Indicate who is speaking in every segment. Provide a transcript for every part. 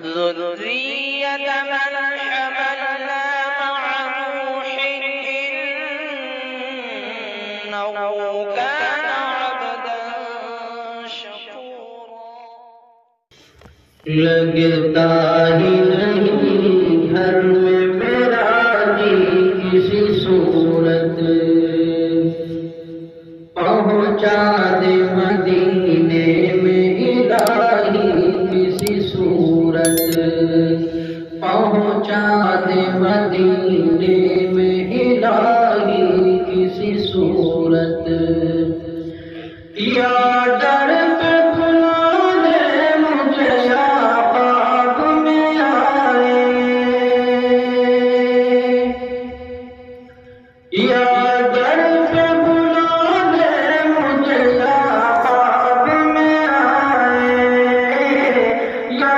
Speaker 1: ذرية من حملنا مع نوح إنه كان عبدا شكورا.
Speaker 2: لگتا ہی نہیں گھر میں میرا جی کسی صورت، پہنچا دے مدینے میں الہی کسی صورت، پہنچا دے مدینے میں الہی کسی صورت. یا ڈر پہ بلا دے مجھے یا خواب میں آئے، یا ڈر پہ بلا دے مجھے یا خواب میں آئے، یا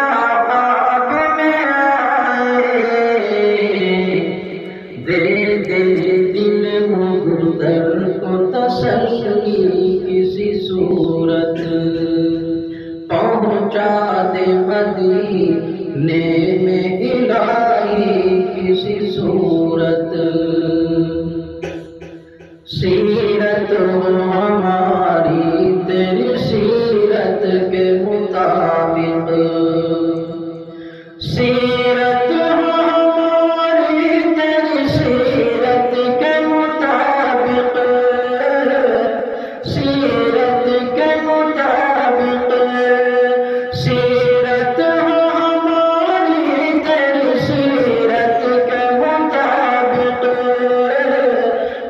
Speaker 2: خواب میں آئے. دے دے دل مغدر کو تسلی کسی صورت، پہنچا دے مدینے میں الہی کسی صورت. سیرت ہو ہماری تیری سیرت کے مطابق، سیرت ہو ہماری تیری سیرت کے مطابق، سیرت کے مطابق، سیرت ہو ہماری تیری سیرت کے مطابق،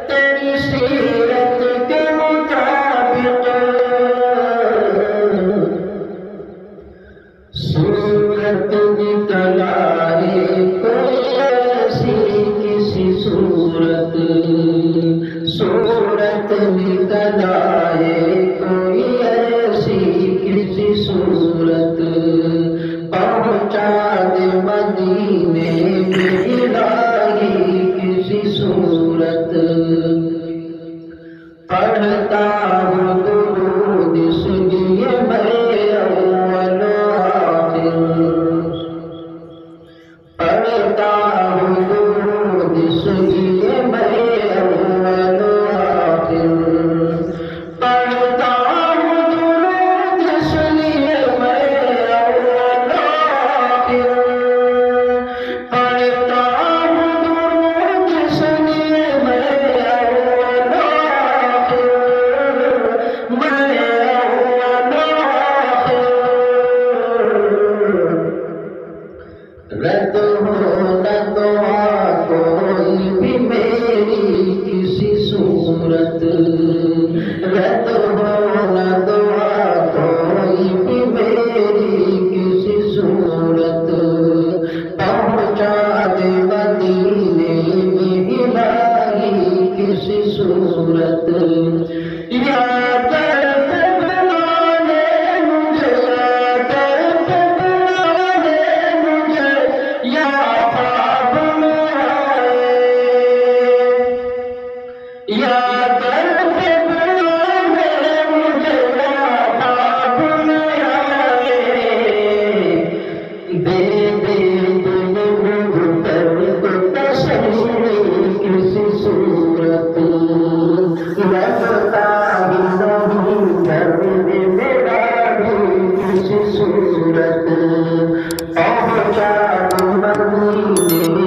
Speaker 2: تیری سیرت کے مطابق. صورت نکل آئے کوئی ایسی کسی صورت، صورت نکل آئے کوئی ایسی کسی صورت، پہنچا دے مدینے میں الہی کسی صورت. پڑھتا ہوں درود اس لیے میں اول و آخر، پڑھتا ہوں درود اس لیے میں اول و آخر، پڑھتا ہوں درود اس لیے میں اول و آخر، پڑھتا ہوں درود اس لیے میں اول و آخر، میں اول و آخر. رد ہو نہ دعا کوئی بھی میری کسی صورت، رد ہو نہ دعا کوئی بھی میری کسی صورت، پہنچا دے مدینے میں الہی کسی صورت. یا در پہ بلا دے مجھے، یا در پہ بلا دے مجھے یا خواب میں آئے، یا در پہ بلا دے مجھے یا خواب میں آئے. دے دے دل مغدر کو تسلی کسی صورت، لگتا ہی نہیں گھر میں میرا بھی کسی صورت، پہنچا دے مدینے